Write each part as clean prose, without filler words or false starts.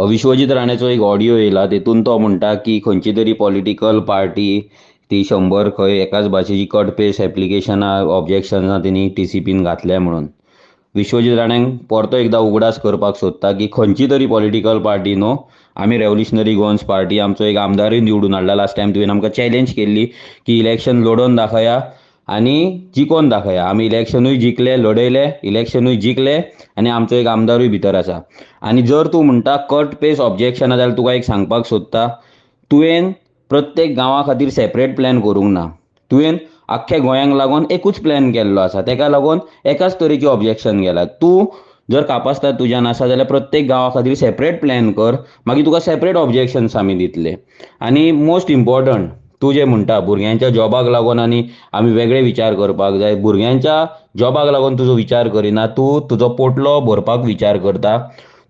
विश्वजीत राणेचो एक ऑडियो येयला तेतून तो म्हणटा की खंयची तरी पॉलिटिकल पार्टी ती 100 खंय एकाच भाशेची कट पेस्ट एप्लिकेशनां ऑब्जेक्शनां तेणी टीसीपीन घातल्या म्हणून. विश्वजीत राणेंक परतो एकदां उगडास करपाक सोदता की खंयची तरी पॉलिटिकल पार्टी न्हू, आमी रेव्होल्युशनरी गोवन्स पार्टी, आमचो एक आमदारूय निवडून हाडला. लास्ट टायम तुवें आमकां चॅलेंज केल्ली की इलेक्शन लडोवन दाखया आनी जिखोवन दाखया. आमी इलेक्शनूय जिखले, लडयले, इलेक्शनूय जिखले आनी आमचो एक आमदारूय भितर आसा. आनी जर तूं म्हणटा कट पेस्ट ऑब्जेक्शनां जाल्यार तुका एक सांगपाक सोदता, तुवें प्रत्येक गांवा खातीर सेपरेट प्लॅन करूंक ना. तुवें आख्ख्या गोंयांक लागून एकूच प्लॅन केल्लो आसा. तेका लागून एकाच तरेची ऑब्जेक्शन गेलां. तूं जर कापास्ताद तुज्यान आसा जाल्यार प्रत्येक गांवा खातीर सेपरेट प्लॅन कर, मागीर तुका सेपरेट ऑब्जेक्शन्स आमी दितले. आनी मोस्ट इम्पॉर्टंट तूं जें म्हणटा भुरग्यांच्या जॉबाक लागून आनी आमी वेगळे विचार करपाक जाय, भुरग्यांच्या जॉबाक लागून तुजो विचार करिना. तूं तुजो पोटलो भरपाक विचार करता.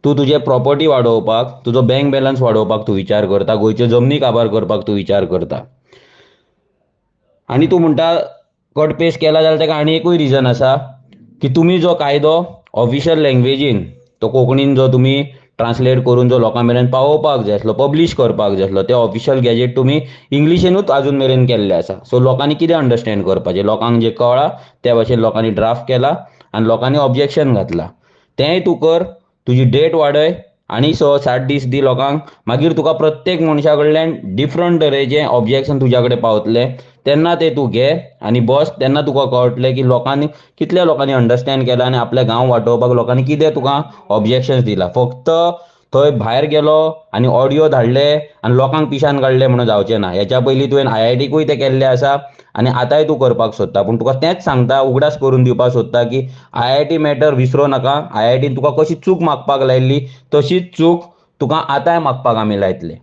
तूं तुजे प्रॉपर्टी वाडोवपाक, तुजो बँक बॅलन्स वाडोवपाक तूं विचार करता, गोंयच्यो जमनी काबार करपाक तूं विचार करता. आनी तूं म्हणटा कट पेस्ट केला जाल्यार ताका आनी एकूय रिजन आसा की तुमी जो कायदो ऑफिशियल लँग्वेजीन तो कोंकणीन जो तुमी ट्रान्सलेट करून जो लोकां मेरेन पावोवपाक जाय आसलो, पब्लीश करपाक जाय आसलो, ते ऑफिशियल गॅजेट तुमी इंग्लिशीनूच आजून मेरेन केल्ले आसा. सो लोकांनी कितें अंडरस्टँड करपाचें, लोकांक जें कळ्ळां त्या भाशेन लोकांनी ड्राफ्ट केला आनी लोकांनी ऑब्जेक्शन घातलां. तेंय तूं कर, तुजी डेट वाडय आनी 60 दीस दी लोकांक. मागीर तुका प्रत्येक मनशा कडल्यान डिफरंट तरेचें ऑब्जेक्शन तुज्या कडेन पावतलें. तेन्ना तें तूं घे आनी बस. तेन्ना तुका कळटलें की लोकांनी कितल्या लोकांनी अंडरस्टँड केला आनी आपले गांव वाटोवपाक लोकांनी कितें तुका ऑब्जेक्शन्स दिला. फक्त थंय भायर गेलो आनी ऑडियो धाडले आनी लोकांक पिशान काडले म्हणून जावचें ना. हेच्या पयलीं तुवें IITकूय तें केल्लें आसा आनी आतांय तूं करपाक सोदता. पूण तुका तेंच सांगता, उगडास करून दिवपाक सोदता की IIT मॅटर विसरूं नाका. IITन तुका कशी चूक मागपाक लायिल्ली तशीच चूक तुका आतांय मागपाक आमी लायतले.